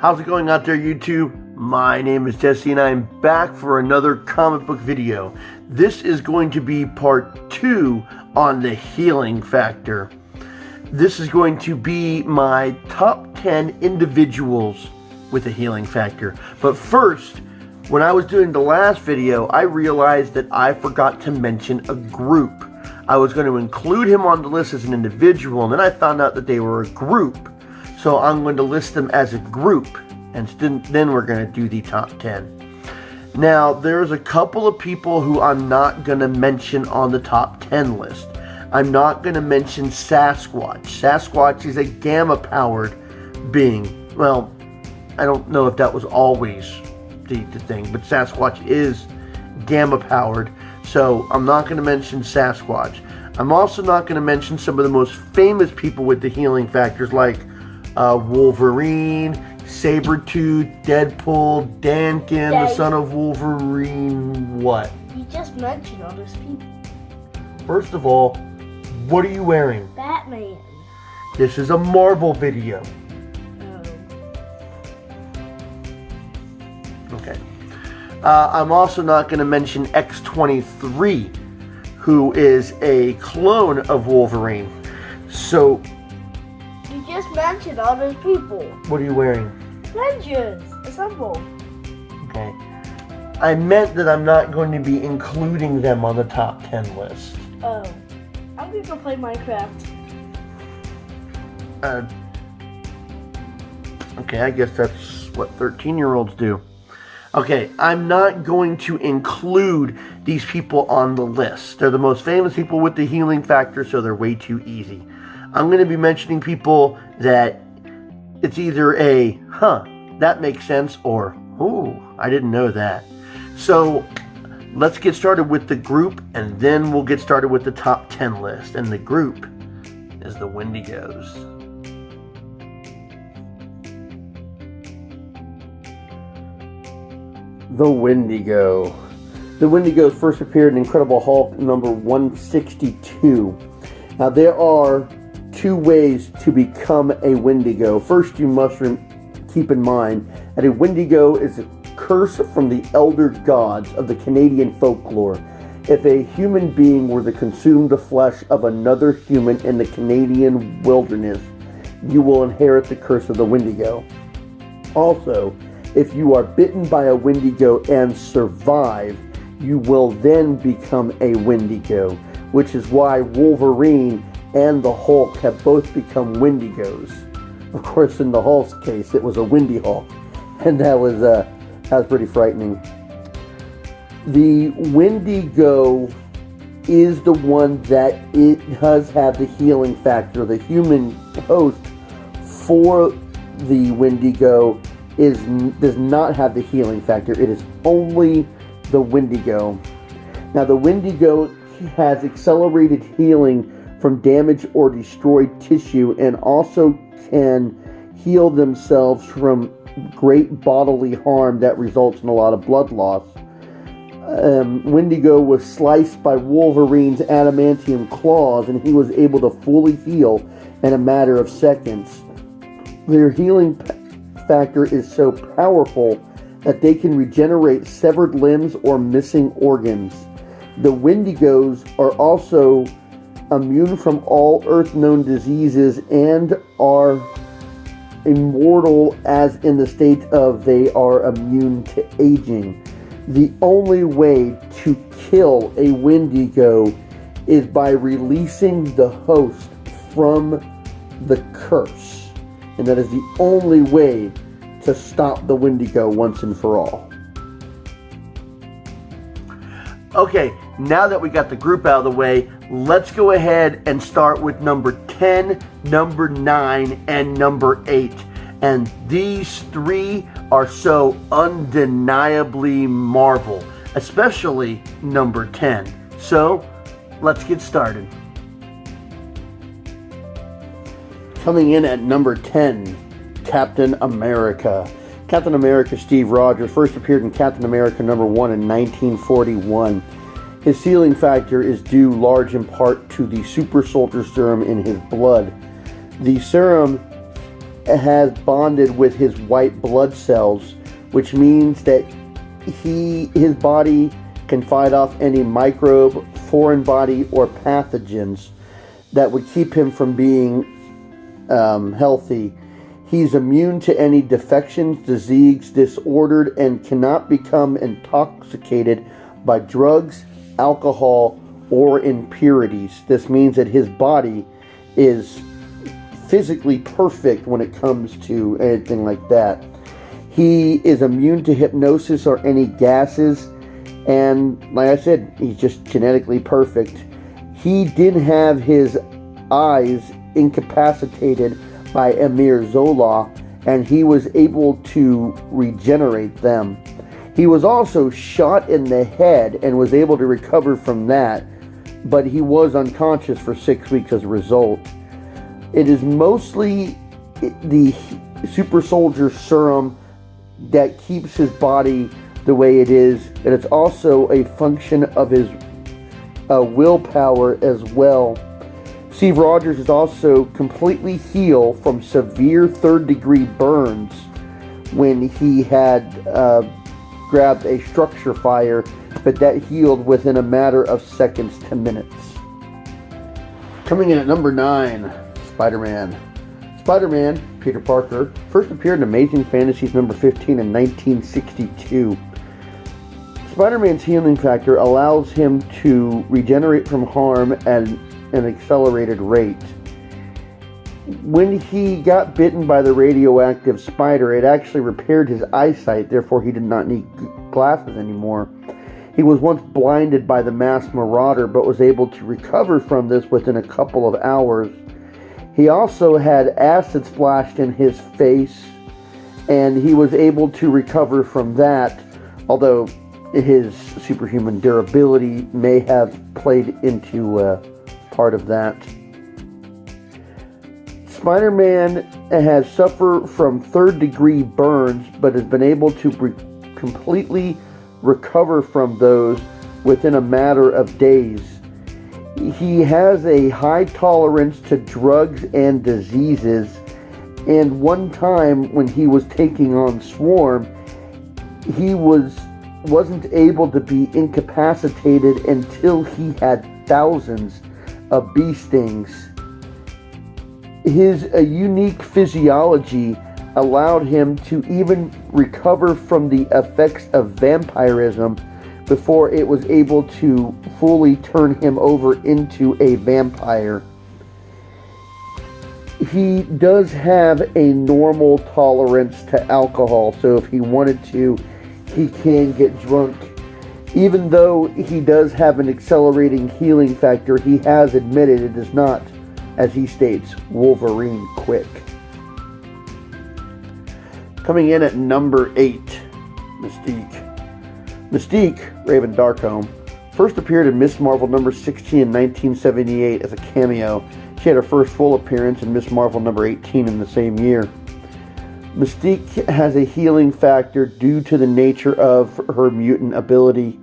How's it going out there, YouTube? My name is Jesse and I'm back for another comic book video. This is going to be part 2 on the healing factor. This is going to be my top 10 individuals with a healing factor. But first, when I was doing the last video, I realized that I forgot to mention a group. I was going to include him on the list as an individual, and then I found out that they were a group. So I'm going to list them as a group, and then we're going to do the top 10. Now, there's a couple of people who I'm not going to mention on the top 10 list. I'm not going to mention Sasquatch. Sasquatch is a gamma-powered being. Well, I don't know if that was always the thing, but Sasquatch is gamma-powered. So I'm not going to mention Sasquatch. I'm also not going to mention some of the most famous people with the healing factors like Wolverine, Sabretooth, Deadpool, Dankin, the son of Wolverine. What? You just mentioned all those people. First of all, what are you wearing? Batman. This is a Marvel video. Okay. I'm also not going to mention X-23, who is a clone of Wolverine. So, you just mentioned all those people. What are you wearing? Avengers Assemble. Okay. I meant that I'm not going to be including them on the top 10 list. Oh. I'm going to play Minecraft. Okay, I guess that's what 13-year-olds do. Okay, I'm not going to include these people on the list. They're the most famous people with the healing factor, so they're way too easy. I'm going to be mentioning people that it's either a, that makes sense, or, I didn't know that. So, let's get started with the group, and then we'll get started with the top 10 list. And the group is the Wendigos. The Wendigo. The Wendigos first appeared in Incredible Hulk number 162. Now, there are two ways to become a Wendigo. First, you must keep in mind that a Wendigo is a curse from the elder gods of the Canadian folklore. If a human being were to consume the flesh of another human in the Canadian wilderness, you will inherit the curse of the Wendigo. Also, if you are bitten by a Wendigo and survive, you will then become a Wendigo, which is why Wolverine and the Hulk have both become Wendigos. Of course, in the Hulk's case, it was a Windy Hulk, and that was pretty frightening. The Wendigo is the one that it does have the healing factor. The human host for the Wendigo does not have the healing factor. It is only the Wendigo. Now, the Wendigo has accelerated healing from damaged or destroyed tissue and also can heal themselves from great bodily harm that results in a lot of blood loss. Wendigo was sliced by Wolverine's adamantium claws, and he was able to fully heal in a matter of seconds. Their healing factor is so powerful that they can regenerate severed limbs or missing organs. The Wendigos are also immune from all Earth-known diseases and are immortal, as in the state of they are immune to aging. The only way to kill a Wendigo is by releasing the host from the curse. And that is the only way to stop the Wendigo once and for all. Okay, now that we got the group out of the way, let's go ahead and start with number 10, number 9, and number 8. And these three are so undeniably Marvel, especially number 10. So, let's get started. Coming in at number 10, Captain America. Captain America Steve Rogers first appeared in Captain America number 1 in 1941. His healing factor is due large in part to the super soldier serum in his blood. The serum has bonded with his white blood cells, which means that his body can fight off any microbe, foreign body, or pathogens that would keep him from being healthy. He's immune to any defections, disease, disordered, and cannot become intoxicated by drugs, alcohol, or impurities. This means that his body is physically perfect when it comes to anything like that. He is immune to hypnosis or any gases, and like I said, he's just genetically perfect. He did have his eyes incapacitated by Emir Zola, and he was able to regenerate them. He was also shot in the head and was able to recover from that, but he was unconscious for 6 weeks as a result. It is mostly the super soldier serum that keeps his body the way it is, and it's also a function of his willpower as well. Steve Rogers is also completely healed from severe third-degree burns when he had grabbed a structure fire, but that healed within a matter of seconds to minutes. Coming in at number 9, Spider-Man. Spider-Man, Peter Parker, first appeared in Amazing Fantasies number 15 in 1962. Spider-Man's healing factor allows him to regenerate from harm at an accelerated rate. When he got bitten by the radioactive spider, it actually repaired his eyesight, therefore he did not need glasses anymore. He was once blinded by the masked marauder, but was able to recover from this within a couple of hours. He also had acid splashed in his face, and he was able to recover from that, although his superhuman durability may have played into part of that. Spider-Man has suffered from third-degree burns, but has been able to completely recover from those within a matter of days. He has a high tolerance to drugs and diseases, and one time when he was taking on Swarm, he wasn't able to be incapacitated until he had thousands of bee stings. His unique physiology allowed him to even recover from the effects of vampirism before it was able to fully turn him over into a vampire. He does have a normal tolerance to alcohol, so if he wanted to, he can get drunk. Even though he does have an accelerating healing factor, he has admitted it is not, as he states, Wolverine quick. Coming in at number 8, Mystique. Mystique, Raven Darkholme, first appeared in Ms. Marvel number 16 in 1978 as a cameo. She had her first full appearance in Ms. Marvel number 18 in the same year. Mystique has a healing factor due to the nature of her mutant ability.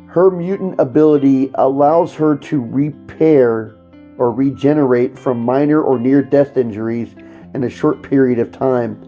Her mutant ability allows her to repair or regenerate from minor or near-death injuries in a short period of time.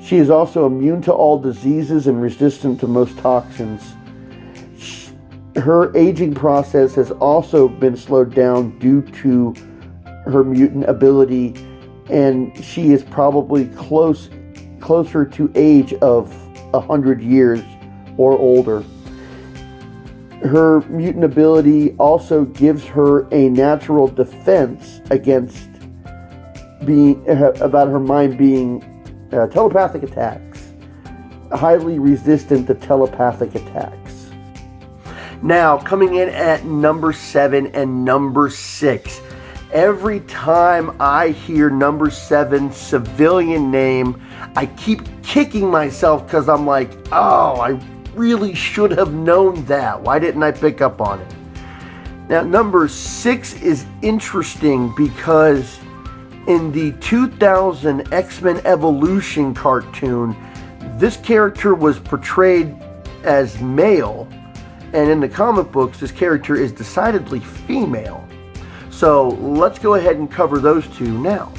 She is also immune to all diseases and resistant to most toxins. Her aging process has also been slowed down due to her mutant ability, and she is probably closer to age of 100 years or older. Her mutant ability also gives her a natural defense against about her mind being telepathic attacks, highly resistant to telepathic attacks. Now, coming in at number 7 and number 6. Every time I hear number 7 civilian name, I keep kicking myself because I'm like, oh, I really should have known that. Why didn't I pick up on it? Now, number 6 is interesting because in the 2000 X-Men Evolution cartoon, this character was portrayed as male, and in the comic books, this character is decidedly female. So let's go ahead and cover those two now.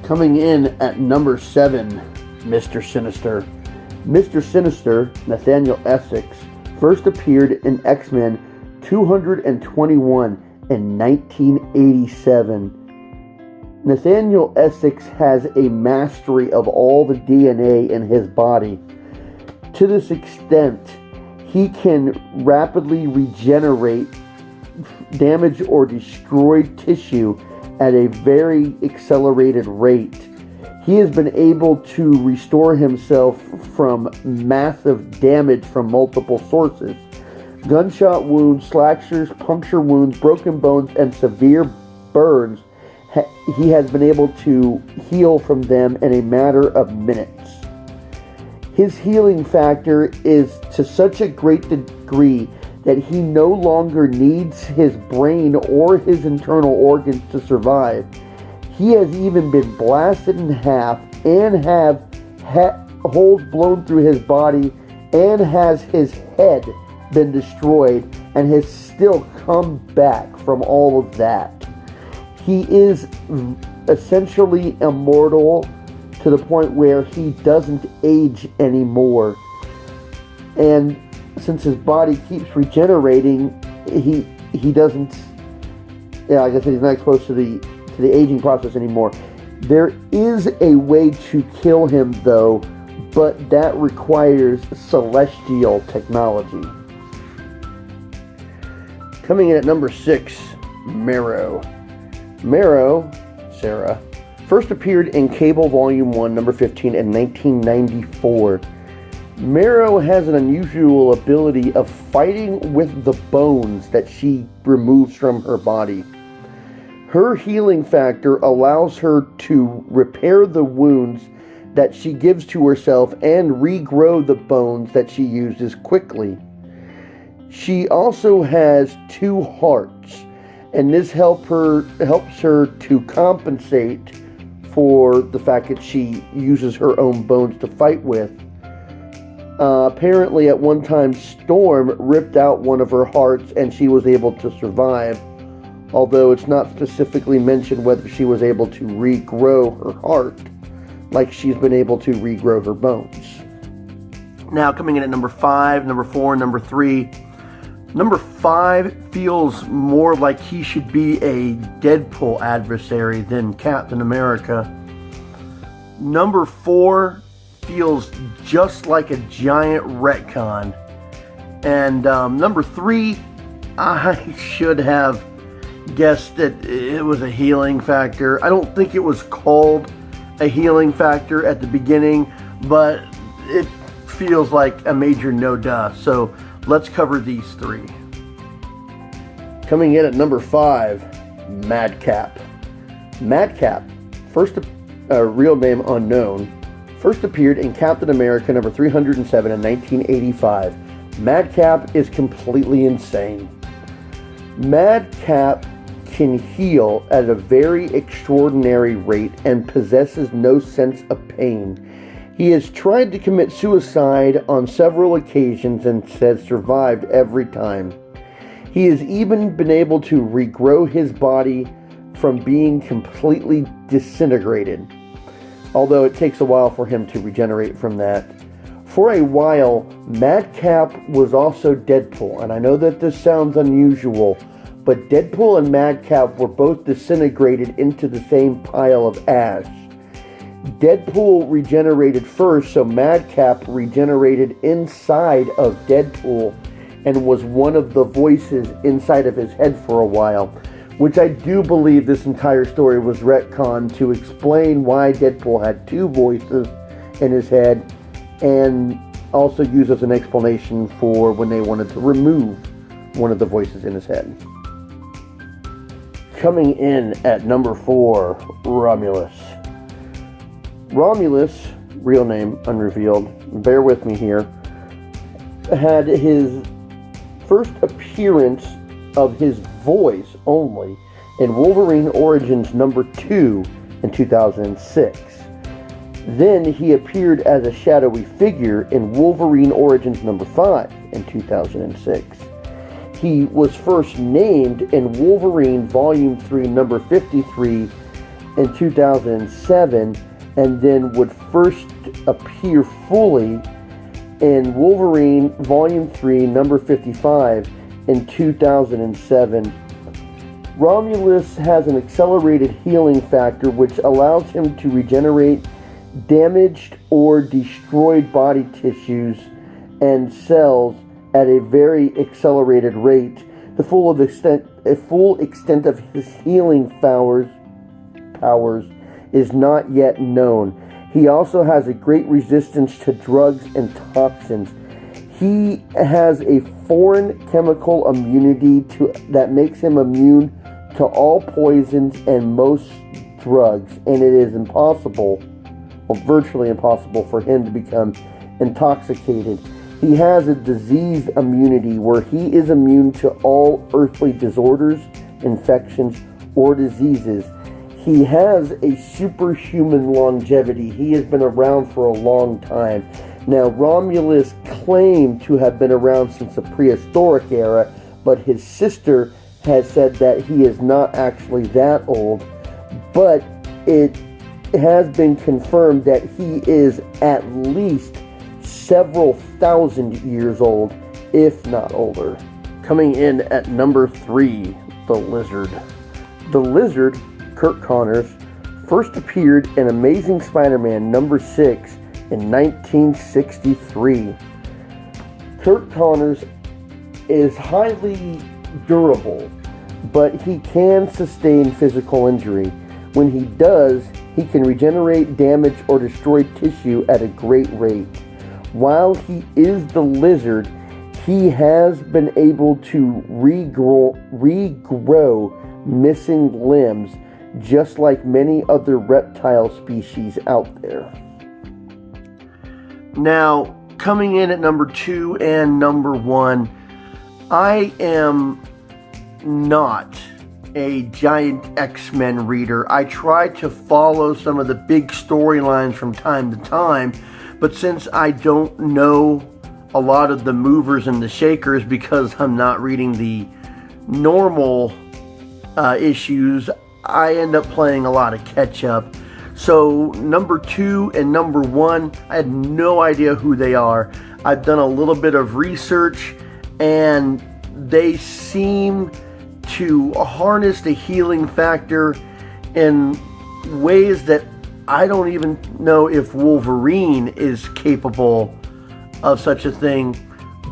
Coming in at number 7, Mr. Sinister. Mr. Sinister, Nathaniel Essex, first appeared in X-Men 221 in 1987. Nathaniel Essex has a mastery of all the DNA in his body. To this extent, he can rapidly regenerate damaged or destroyed tissue at a very accelerated rate. He has been able to restore himself from massive damage from multiple sources. Gunshot wounds, slashers, puncture wounds, broken bones, and severe burns. He has been able to heal from them in a matter of minutes. His healing factor is to such a great degree that he no longer needs his brain or his internal organs to survive. He has even been blasted in half and have holes blown through his body and has his head been destroyed and has still come back from all of that. He is essentially immortal to the point where he doesn't age anymore. And since his body keeps regenerating, he doesnn't, like I said, he's not exposed to the aging process anymore. There is a way to kill him though, but that requires celestial technology. Coming in at number 6, Marrow. Marrow, Sarah, first appeared in Cable Volume 1, number 15 in 1994. Marrow has an unusual ability of fighting with the bones that she removes from her body. Her healing factor allows her to repair the wounds that she gives to herself and regrow the bones that she uses quickly. She also has 2 hearts, and this helps her to compensate for the fact that she uses her own bones to fight with. Apparently at one time Storm ripped out one of her hearts and she was able to survive, although it's not specifically mentioned whether she was able to regrow her heart like she's been able to regrow her bones. Now coming in at number 5, number 4, number 3. Number 5 feels more like he should be a Deadpool adversary than Captain America. Number 4 feels just like a giant retcon. And number 3, I should have guessed that it was a healing factor. I don't think it was called a healing factor at the beginning, but it feels like a major no-duh. So let's cover these 3. Coming in at number 5, Madcap. Madcap, first real name unknown, first appeared in Captain America number 307 in 1985. Madcap is completely insane. Madcap can heal at a very extraordinary rate and possesses no sense of pain. He has tried to commit suicide on several occasions and has survived every time. He has even been able to regrow his body from being completely disintegrated, although it takes a while for him to regenerate from that. For a while, Madcap was also Deadpool, and I know that this sounds unusual, but Deadpool and Madcap were both disintegrated into the same pile of ash. Deadpool regenerated first, so Madcap regenerated inside of Deadpool and was one of the voices inside of his head for a while, which I do believe this entire story was retconned to explain why Deadpool had 2 voices in his head, and also use as an explanation for when they wanted to remove one of the voices in his head. Coming in at number 4, Romulus. Romulus, real name unrevealed, bear with me here, had his first appearance of his voice only in Wolverine Origins number 2 in 2006. Then he appeared as a shadowy figure in Wolverine Origins number 5 in 2006. He was first named in Wolverine Volume 3 number 53 in 2007, and then would first appear fully in Wolverine Volume 3, number 55 in 2007. Romulus has an accelerated healing factor which allows him to regenerate damaged or destroyed body tissues and cells at a very accelerated rate. The full extent of his healing powers is not yet known. He also has a great resistance to drugs and toxins. He has a foreign chemical immunity that makes him immune to all poisons and most drugs, and it is impossible, or virtually impossible, for him to become intoxicated. He has a disease immunity where he is immune to all earthly disorders, infections, or diseases. He has a superhuman longevity. He has been around for a long time. Now, Romulus claimed to have been around since the prehistoric era, but his sister has said that he is not actually that old. But it has been confirmed that he is at least several thousand years old, if not older. Coming in at number 3, the Lizard. The Lizard, Curt Connors, first appeared in Amazing Spider-Man number 6 in 1963. Curt Connors is highly durable, but he can sustain physical injury. When he does, he can regenerate damaged or destroyed tissue at a great rate. While he is the Lizard, he has been able to regrow missing limbs, just like many other reptile species out there. Now, coming in at number 2 and number 1, I am not a giant X-Men reader. I try to follow some of the big storylines from time to time, but since I don't know a lot of the movers and the shakers because I'm not reading the normal issues, I end up playing a lot of catch up. So number 2 and number 1, I had no idea who they are. I've done a little bit of research, and they seem to harness the healing factor in ways that I don't even know if Wolverine is capable of such a thing.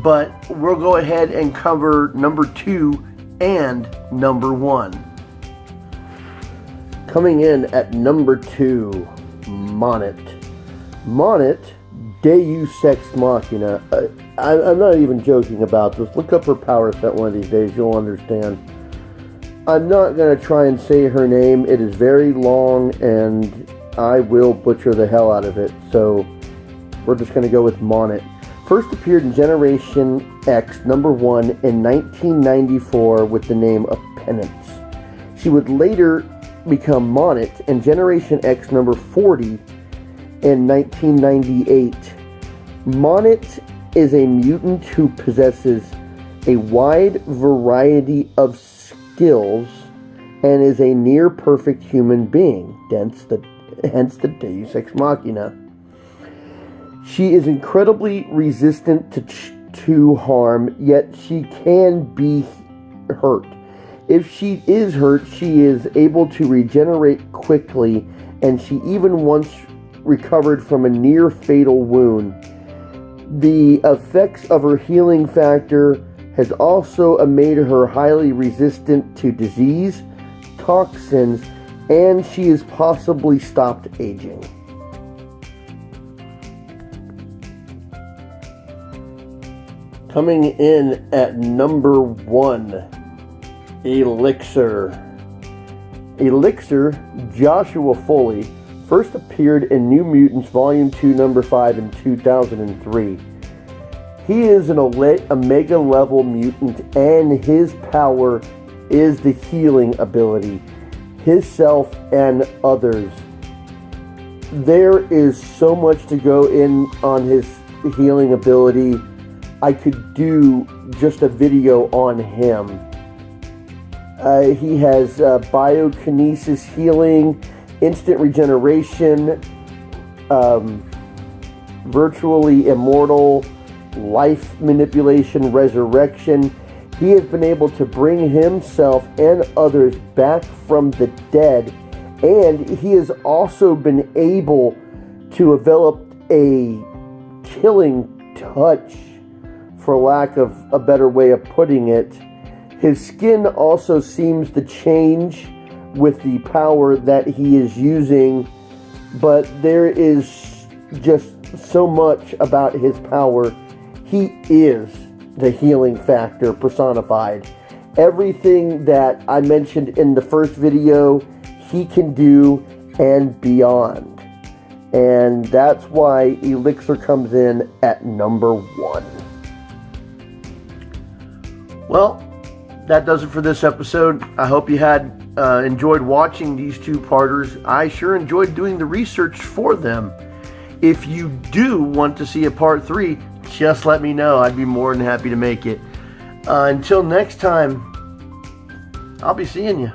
But we'll go ahead and cover number 2 and number 1. Coming in at number 2, Monet. Monet, Deus Ex Machina. I'm not even joking about this. Look up her power set one of these days. You'll understand. I'm not going to try and say her name. It is very long, and I will butcher the hell out of it. So we're just going to go with Monet. First appeared in Generation X number 1 in 1994 with the name of Penance. She would later become Monet in Generation X number 40 in 1998. Monet is a mutant who possesses a wide variety of skills and is a near perfect human being, hence the Deus Ex Machina. She is incredibly resistant to harm, yet she can be hurt. If she is hurt, she is able to regenerate quickly, and she even once recovered from a near fatal wound. The effects of her healing factor has also made her highly resistant to disease, toxins, and she has possibly stopped aging. Coming in at number 1, Elixir. Elixir, Joshua Foley, first appeared in New Mutants Volume 2, number 5 in 2003. He is an Omega level mutant, and his power is the healing ability, himself and others. There is so much to go in on his healing ability. I could do just a video on him. He has biokinesis healing. instant regeneration, virtually immortal, life manipulation, resurrection. He has been able to bring himself and others back from the dead, and he has also been able to develop a killing touch, for lack of a better way of putting it. His skin also seems to change with the power that he is using, but there is just so much about his power. He is the healing factor personified. Everything that I mentioned in the first video, he can do and beyond. And that's why Elixir comes in at number 1. Well, that does it for this episode. I hope you had enjoyed watching these two-parters. I sure enjoyed doing the research for them. If you do want to see a part 3, just let me know. I'd be more than happy to make it. Until next time, I'll be seeing you.